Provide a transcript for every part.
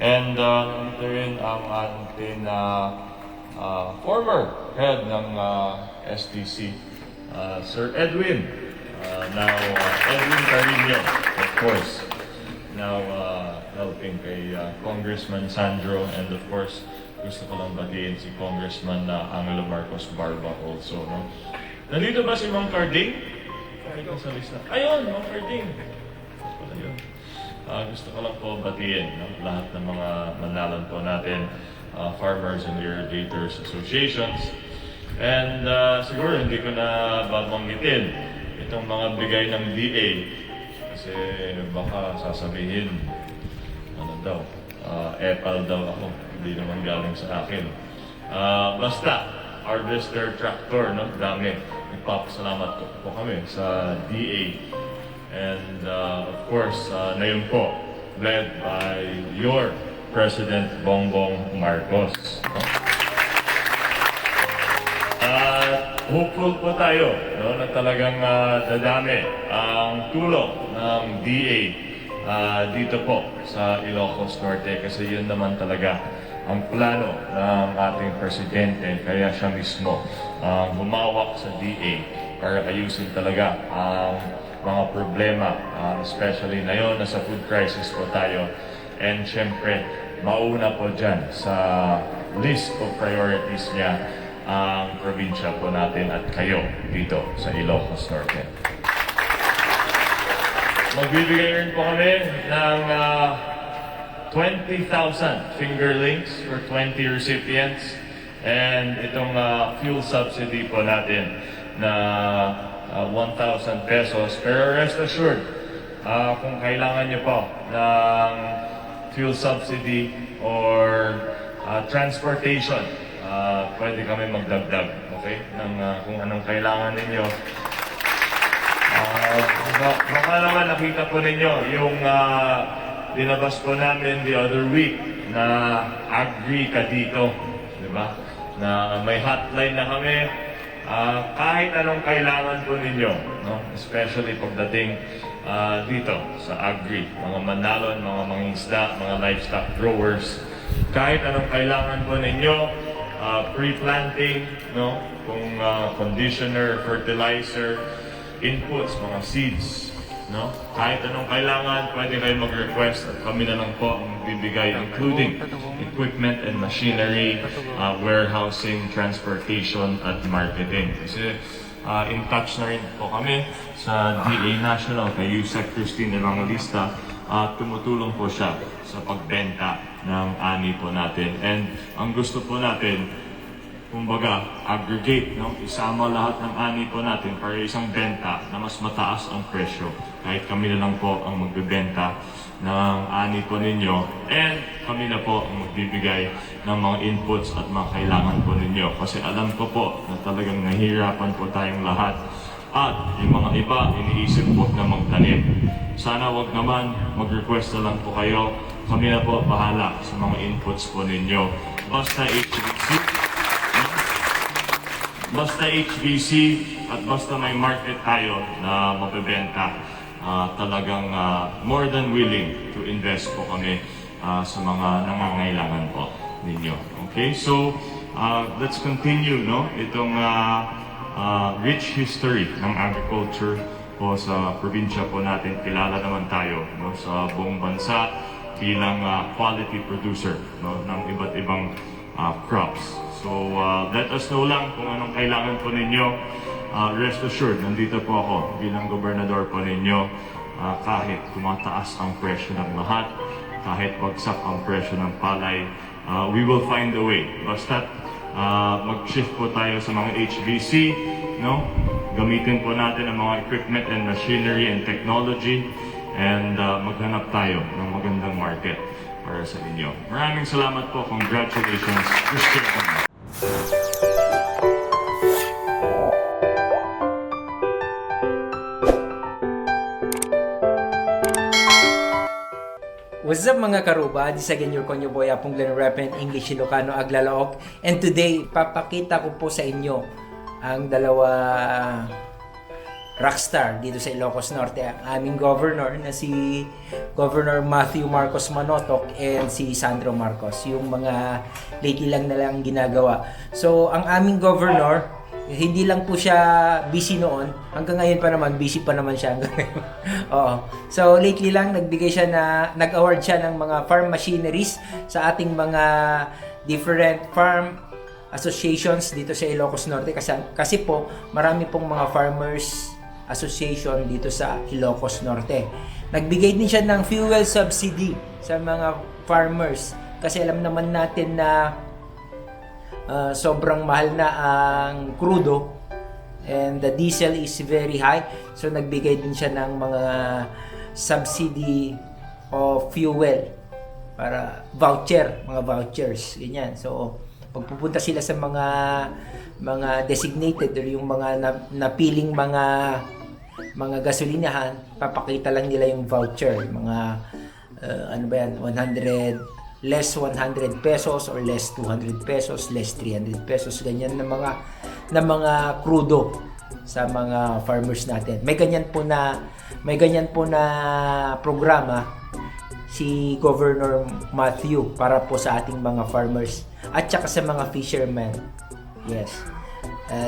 And ito rin ang ating former head ng STC, Sir Edwin. Now, Edwin Carino, of course. Now, helping kay Congressman Sandro, and of course, gusto ko lang batiin si Congressman Angelo Marcos Barba also, no? Nandito ba si Ma'am Carding? Ito sa lista. Ayun, Ma'am Carding. Ayun. Gusto ko lang po batiin, no? Lahat ng mga manalan po natin, Farmers and Irrigators Associations. And siguro hindi ko na babanggitin itong mga bigay ng DA kasi baka sasabihin, ano daw, epal daw ako. Hindi naman galing sa akin. Basta, harvester tractor, no? Dami. Nagpapasalamat po kami sa DA. And of course, ngayon po, led by your President Bongbong Marcos. No? Hopeful po tayo, no, na talagang dadami ang tulong ng DA dito po sa Ilocos Norte kasi yun naman talaga ang plano ng ating presidente, kaya siya mismo humawak sa DA para ayusin talaga ang mga problema, especially ngayon nasa food crisis po tayo. And syempre, mauna po dyan sa list of priorities niya ang probinsya po natin at kayo dito sa Ilocos Norte. Magbibigay rin po kami ng 20,000 fingerlings for 20 recipients, and itong fuel subsidy po natin na 1,000 pesos. Pero rest assured, kung kailangan nyo po ng fuel subsidy or transportation, pwede kami magdagdag, okay? Kung anong kailangan ninyo. Baka naman nakita po ninyo yung dinabas po namin the other week na agree ka dito, di ba? Na may hotline na kami, kahit anong kailangan po ninyo, no? Especially pagdating dito sa agri, mga manalon, mga mangingisda, mga livestock growers, kahit anong kailangan po ninyo, pre-planting, no? Kung conditioner, fertilizer, inputs, mga seeds, no? Kahit anong kailangan, pwede kayo mag-request at kami na lang po ang bibigay, including equipment and machinery, warehousing, transportation, at marketing. Kasi in touch na rin po kami sa DA National, kay Yusek Christine Evangelista, tumutulong po siya sa pagbenta ng ani po natin. And ang gusto po natin, kumbaga, aggregate, no? Isama lahat ng ani po natin para isang benta na mas mataas ang presyo. Kahit kami na lang po ang magbebenta ng ani po ninyo, and kami na po ang magbibigay ng mga inputs at mga kailangan po ninyo. Kasi alam ko po na talagang nahihirapan po tayong lahat. At yung mga iba, iniisip po na magtanim. Sana wag naman, mag-request na lang po kayo. Kami na po bahala sa mga inputs po ninyo. Basta HBC at basta may market tayo na mabebenta, talagang more than willing to invest po kami sa mga nangangailangan po ninyo. Okay, so let's continue, no? Itong rich history ng agriculture po sa probinsya po natin. Kilala naman tayo, no, sa buong bansa bilang quality producer, no, ng iba't ibang crops. So let us know lang kung anong kailangan po ninyo. Rest assured, nandito po ako bilang gobernador po ninyo. Kahit tumataas ang presyo ng lahat, kahit bagsak ang presyo ng palay, we will find a way. Basta mag-shift po tayo sa mga HBC, no? Gamitin po natin ang mga equipment and machinery and technology, and maghanap tayo ng magandang market para sa inyo. Maraming salamat po. Congratulations, Christian. What's up mga karuba? This again your konyo boy Apong Glen Reverend English Ilocano Aglalaok, and today papakita ko po sa inyo ang rockstar dito sa Ilocos Norte, ang aming governor na si Governor Matthew Marcos Manotok and si Sandro Marcos, yung mga lately lang na lang ginagawa. So ang aming governor, hindi lang po siya busy noon, hanggang ngayon pa naman, busy pa naman siya hanggang ngayon. Oo. So lately lang nagbigay siya nag-award siya ng mga farm machineries sa ating mga different farm associations dito sa Ilocos Norte, kasi po marami pong mga farmers association dito sa Ilocos Norte. Nagbigay din siya ng fuel subsidy sa mga farmers kasi alam naman natin na sobrang mahal na ang crudo and the diesel is very high. So nagbigay din siya ng mga subsidy of fuel para mga vouchers, ganyan. So pagpupunta sila sa mga designated or yung mga napiling mga gasolinahan, papakita lang nila yung voucher, mga ano ba yan, 100 less 100 pesos or less 200 pesos, less 300 pesos, ganyan na mga crudo sa mga farmers natin. May ganyan po na programa si Governor Matthew para po sa ating mga farmers at saka sa mga fishermen. Yes.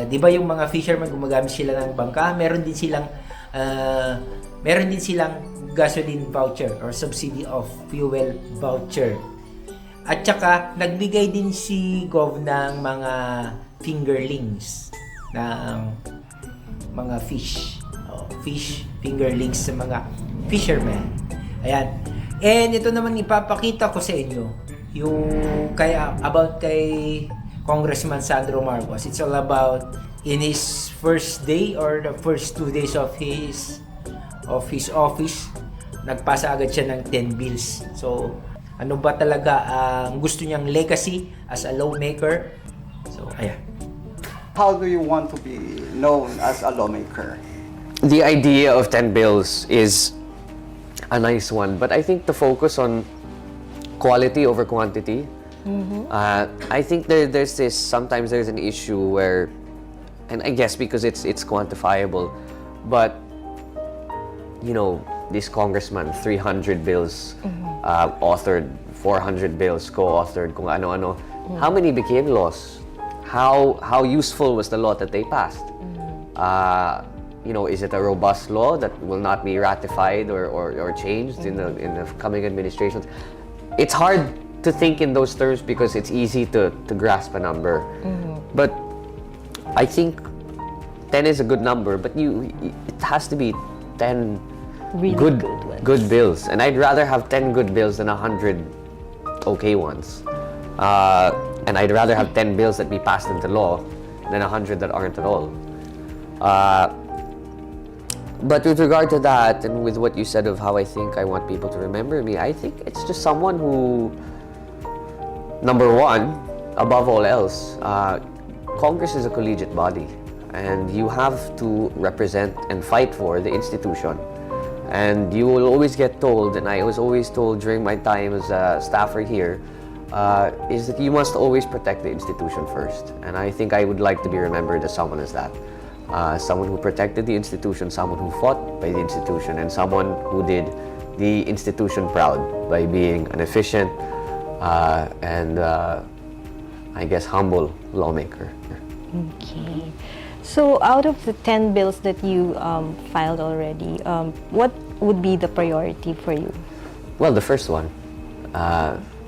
Di ba yung mga fishermen gumagamit sila ng bangka, meron din silang gasoline voucher or subsidy of fuel voucher. At saka nagbigay din si Gov ng mga fingerlings ng mga fish fingerlings sa mga fishermen. Ayan. And ito naman ipapakita ko sa inyo yung about kay Congressman Sandro Marcos. It's all about in his first day or the first 2 days of his office, nagpasa agad siya ng 10 bills. So, ano ba talaga ang gusto niyang legacy as a lawmaker? So, ayan. How do you want to be known as a lawmaker? The idea of 10 bills is a nice one, but I think the focus on quality over quantity. I think sometimes there's an issue where, and I guess because it's quantifiable, but this congressman, 300 bills authored, 400 bills co-authored, kung ano-ano. How many became laws? How useful was the law that they passed? Is it a robust law that will not be ratified or changed in the coming administrations? It's hard to think in those terms because it's easy to grasp a number. But I think 10 is a good number, but it has to be 10 really good bills. And I'd rather have 10 good bills than 100 okay ones. And I'd rather have 10 bills that be passed into law than 100 that aren't at all. But with regard to that, and with what you said of how I think I want people to remember me, I think it's just someone who, number one, above all else, Congress is a collegiate body, and you have to represent and fight for the institution. And you will always get told, and I was always told during my time as a staffer here, is that you must always protect the institution first. And I think I would like to be remembered as someone as that. Someone who protected the institution, someone who fought by the institution, and someone who did the institution proud by being an efficient and I guess humble lawmaker. Okay. So out of the 10 bills that you filed already, what would be the priority for you? Well, the first one,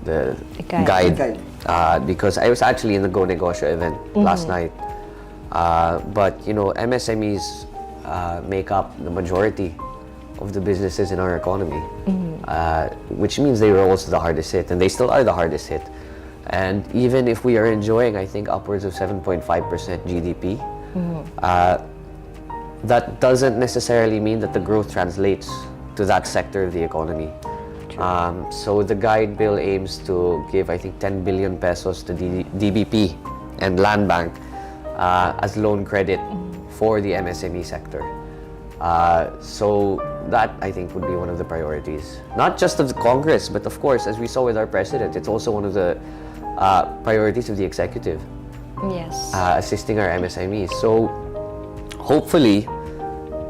the guide. guide. Because I was actually in the Go Negosyo event last night. But MSMEs make up the majority of the businesses in our economy, which means they were also the hardest hit, and they still are the hardest hit. And even if we are enjoying, I think, upwards of 7.5% GDP, that doesn't necessarily mean that the growth translates to that sector of the economy. So the guide bill aims to give, I think, 10 billion pesos to DBP and Land Bank as loan credit for the MSME sector. So that, I think, would be one of the priorities. Not just of the Congress, but of course, as we saw with our president, it's also one of the priorities of the executive. Yes. Assisting our MSMEs. So hopefully,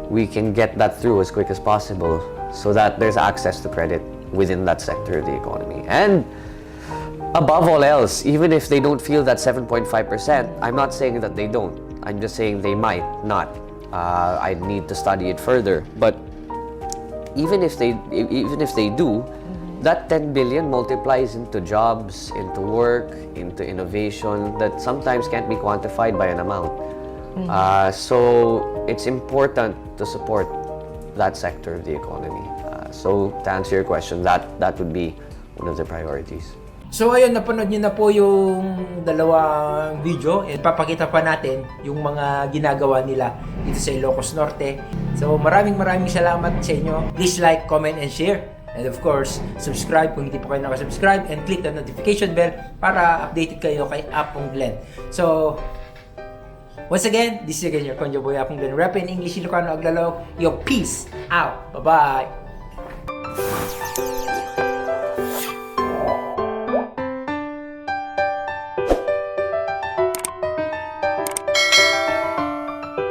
we can get that through as quick as possible so that there's access to credit within that sector of the economy. And above all else, even if they don't feel that 7.5%, I'm not saying that they don't. I'm just saying they might not. I need to study it further. But even if they do, that 10 billion multiplies into jobs, into work, into innovation that sometimes can't be quantified by an amount. So it's important to support that sector of the economy. So to answer your question, that would be one of the priorities. So ayun, napanood nyo na po yung dalawang video. And papakita pa natin yung mga ginagawa nila dito sa Ilocos Norte. So maraming salamat sa inyo. Please like, comment, and share. And of course, subscribe kung hindi pa kayo nakasubscribe. And click the notification bell para updated kayo kay Apong Glenn. So, once again, this is again your Konjo Boy Apong Glenn. Rap in English, Ilocano, Aglalo. Yo, peace out. Bye-bye.